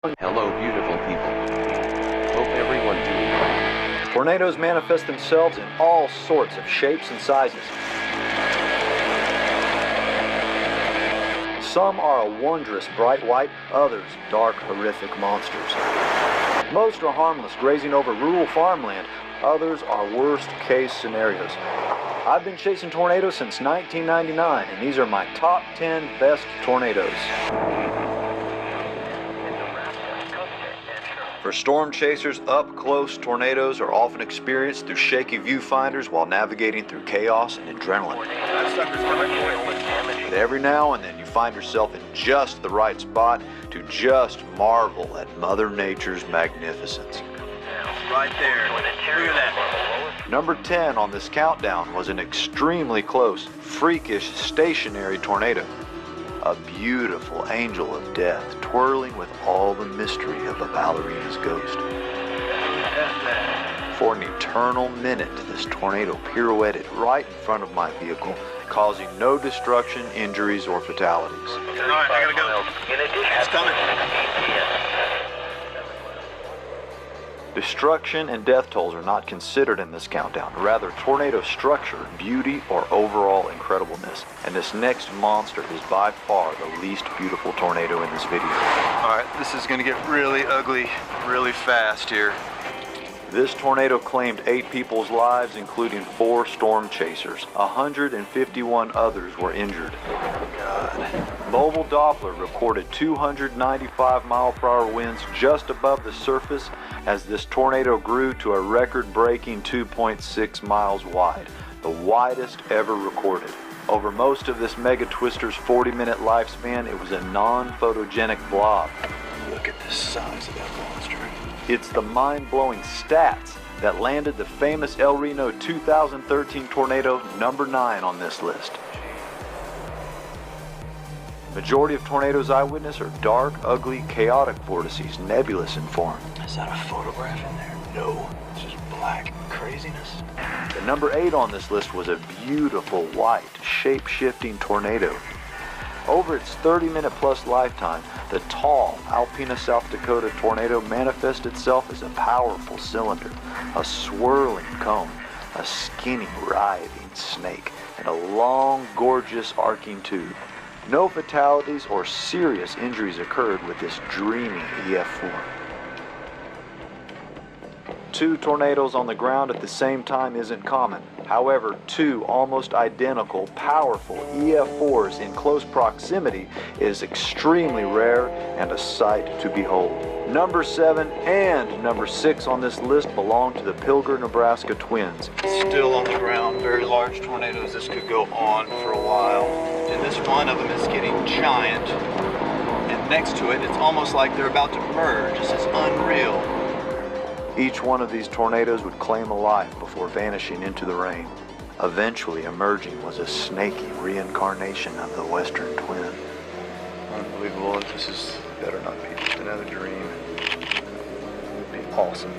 Hello, beautiful people. Hope everyone doing well. Tornadoes manifest themselves in all sorts of shapes and sizes. Some are a wondrous bright white, others dark, horrific monsters. Most are harmless, grazing over rural farmland. Others are worst-case scenarios. I've been chasing tornadoes since 1999, and these are my top 10 best tornadoes. For storm chasers, up-close tornadoes are often experienced through shaky viewfinders while navigating through chaos and adrenaline. But every now and then you find yourself in just the right spot to just marvel at Mother Nature's magnificence. Right there. Look at that. Number 10 on this countdown was an extremely close, freakish, stationary tornado. A beautiful angel of death, twirling with all the mystery of a ballerina's ghost. For an eternal minute, this tornado pirouetted right in front of my vehicle, causing no destruction, injuries, or fatalities. All right, I gotta go. It's coming. Destruction and death tolls are not considered in this countdown, rather tornado structure, beauty, or overall incredibleness. And this next monster is by far the least beautiful tornado in this video. All right, this is gonna get really ugly really fast here. This tornado claimed 8 people's lives, including 4 storm chasers. 151 others were injured. God. Mobile Doppler recorded 295 mile-per-hour winds just above the surface as this tornado grew to a record-breaking 2.6 miles wide, the widest ever recorded. Over most of this mega twister's 40-minute lifespan, it was a non-photogenic blob. Look at the size of that monster. It's the mind-blowing stats that landed the famous El Reno 2013 tornado number 9 on this list. Majority of tornadoes I witness are dark, ugly, chaotic vortices, nebulous in form. Is that a photograph in there? No, it's just black craziness. The number 8 on this list was a beautiful, white, shape-shifting tornado. Over its 30-minute plus lifetime, the tall Alpena, South Dakota tornado manifests itself as a powerful cylinder, a swirling cone, a skinny, writhing snake, and a long, gorgeous arcing tube. No fatalities or serious injuries occurred with this dreamy EF4. 2 tornadoes on the ground at the same time isn't common. However, 2 almost identical, powerful EF4s in close proximity is extremely rare and a sight to behold. Number 7 and number 6 on this list belong to the Pilger, Nebraska twins. Still on the ground, very large tornadoes. This could go on for a while. And this one of them is getting giant. And next to it, it's almost like they're about to merge. This is unreal. Each one of these tornadoes would claim a life before vanishing into the rain. Eventually emerging was a snaky reincarnation of the Western twin. Unbelievable. This better not be just another dream. It would be awesome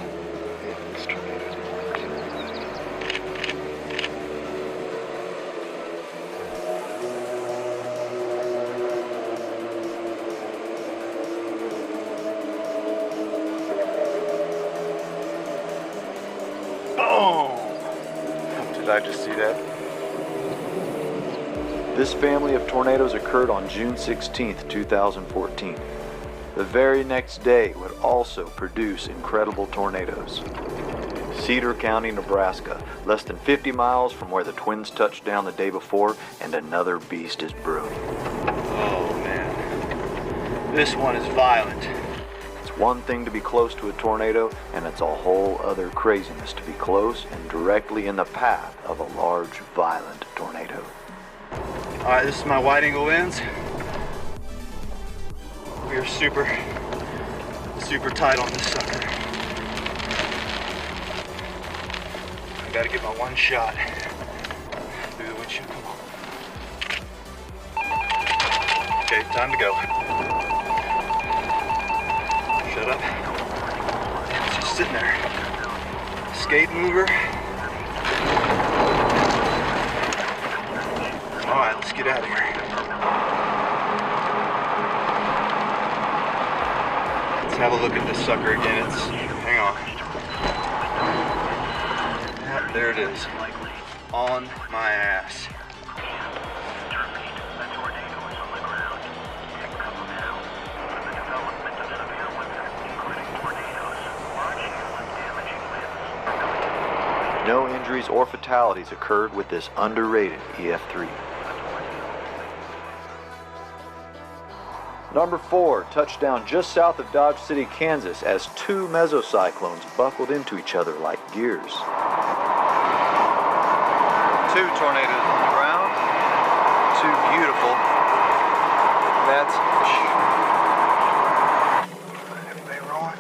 if this tornado worked. Did I just see that? This family of tornadoes occurred on June 16, 2014. The very next day would also produce incredible tornadoes. Cedar County, Nebraska, less than 50 miles from where the twins touched down the day before, and another beast is brewing. Oh man, this one is violent. It's one thing to be close to a tornado, and it's a whole other craziness to be close and directly in the path of a large, violent tornado. All right, this is my wide angle lens. We are super tight on this sucker. I gotta get my one shot through the windshield. Come on. Okay, time to go. Shut up. It's just sitting there. Skate mover. All right, let's get out of here. have a look at this sucker again. Hang on. Yep, there it is. On my ass. No injuries or fatalities occurred with this underrated EF3. Number 4, touchdown just south of Dodge City, Kansas, as two mesocyclones buckled into each other like gears. Two tornadoes on the ground. Two beautiful. That's everybody rolling.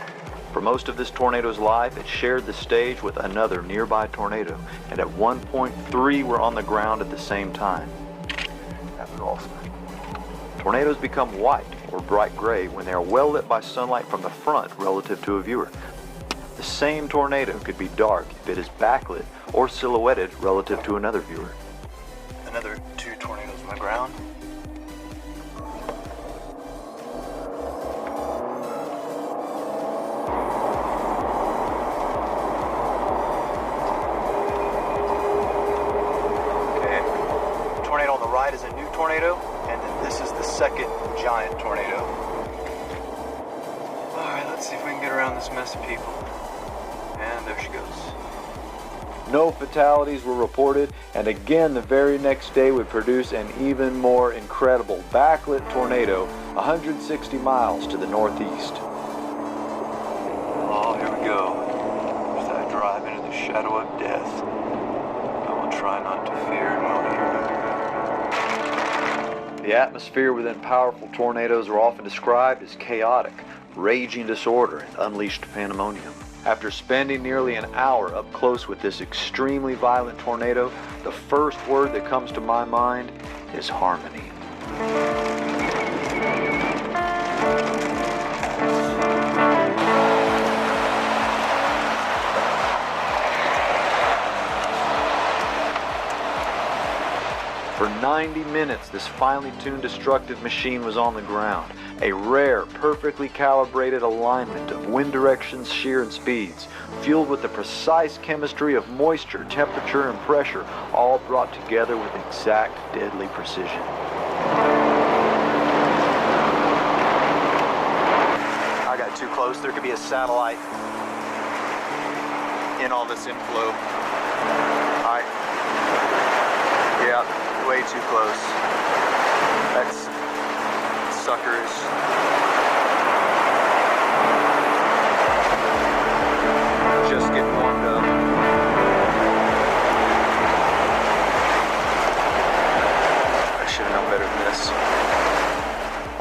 For most of this tornado's life, it shared the stage with another nearby tornado, and at one point, 3 were on the ground at the same time. That was awesome. Tornadoes become white or bright gray when they are well lit by sunlight from the front relative to a viewer. The same tornado could be dark if it is backlit or silhouetted relative to another viewer. Another 2 tornadoes on the ground. Okay. Tornado on the right is a new tornado, and then this is the second giant tornado. Alright, let's see if we can get around this mess of people. And there she goes. No fatalities were reported, and again the very next day would produce an even more incredible backlit tornado 160 miles to the northeast. Oh, here we go. As I drive into the shadow of death, I will try not to fear nor hear. The atmosphere within powerful tornadoes are often described as chaotic, raging disorder, and unleashed pandemonium. After spending nearly an hour up close with this extremely violent tornado, the first word that comes to my mind is harmony. For 90 minutes, this finely tuned destructive machine was on the ground. A rare, perfectly calibrated alignment of wind directions, shear, and speeds, fueled with the precise chemistry of moisture, temperature, and pressure, all brought together with exact, deadly precision. I got too close. There could be a satellite in all this inflow. Yeah, way too close. That's suckers. Just getting warmed up. I should have known better than this.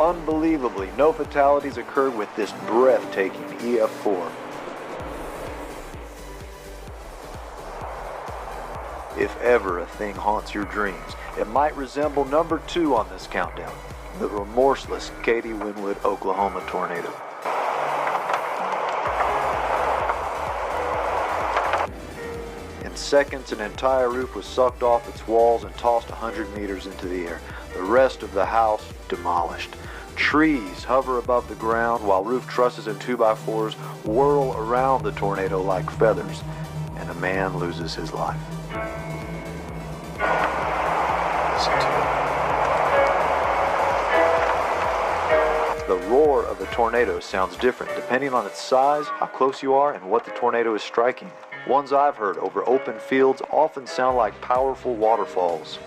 Unbelievably, no fatalities occurred with this breathtaking EF4. If ever a thing haunts your dreams, it might resemble number 2 on this countdown, the remorseless Katy Winwood, Oklahoma tornado. In seconds, an entire roof was sucked off its walls and tossed 100 meters into the air. The rest of the house demolished. Trees hover above the ground while roof trusses and 2x4s whirl around the tornado like feathers, and a man loses his life. Listen to it. The roar of the tornado sounds different depending on its size, how close you are, and what the tornado is striking. Ones I've heard over open fields often sound like powerful waterfalls.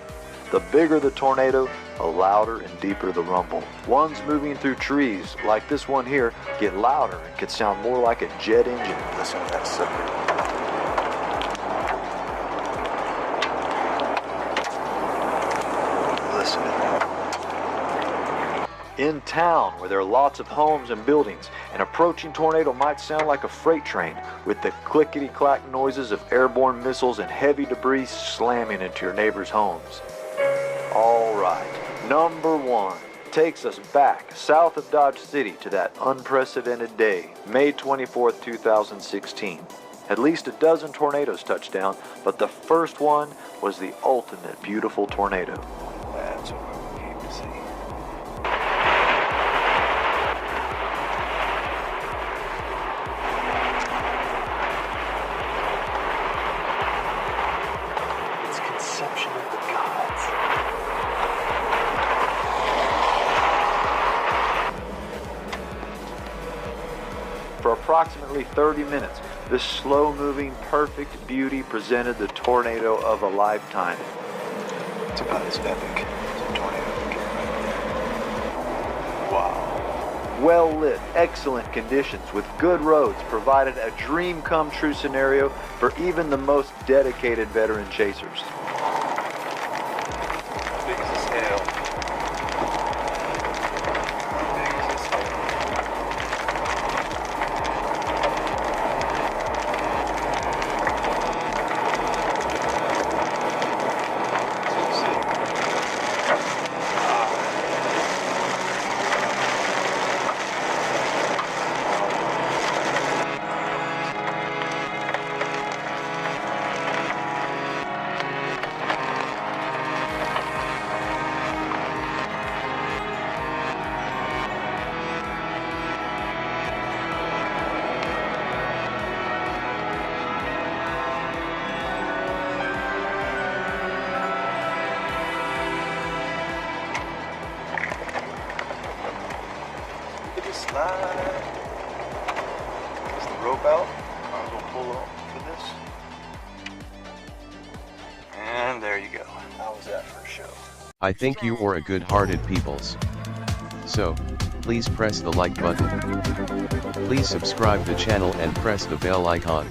The bigger the tornado, the louder and deeper the rumble. Ones moving through trees, like this one here, get louder and can sound more like a jet engine. Listen to that sucker. In town, where there are lots of homes and buildings, an approaching tornado might sound like a freight train, with the clickety-clack noises of airborne missiles and heavy debris slamming into your neighbors' homes. All right, number 1 takes us back south of Dodge City to that unprecedented day, May 24th, 2016. At least a dozen tornadoes touched down, but the first one was the ultimate beautiful tornado. That's what we came to see. For approximately 30 minutes, this slow-moving, perfect beauty presented the tornado of a lifetime. It's about as epic as a tornado can get. Wow. Well-lit, excellent conditions with good roads provided a dream-come-true scenario for even the most dedicated veteran chasers. Big as this hail. Big as this hail. Slide. Is the rope out? I'm gonna pull off for this. And there you go. How was that for a show? I think you are a good-hearted peoples. So, please press the like button. Please subscribe the channel and press the bell icon.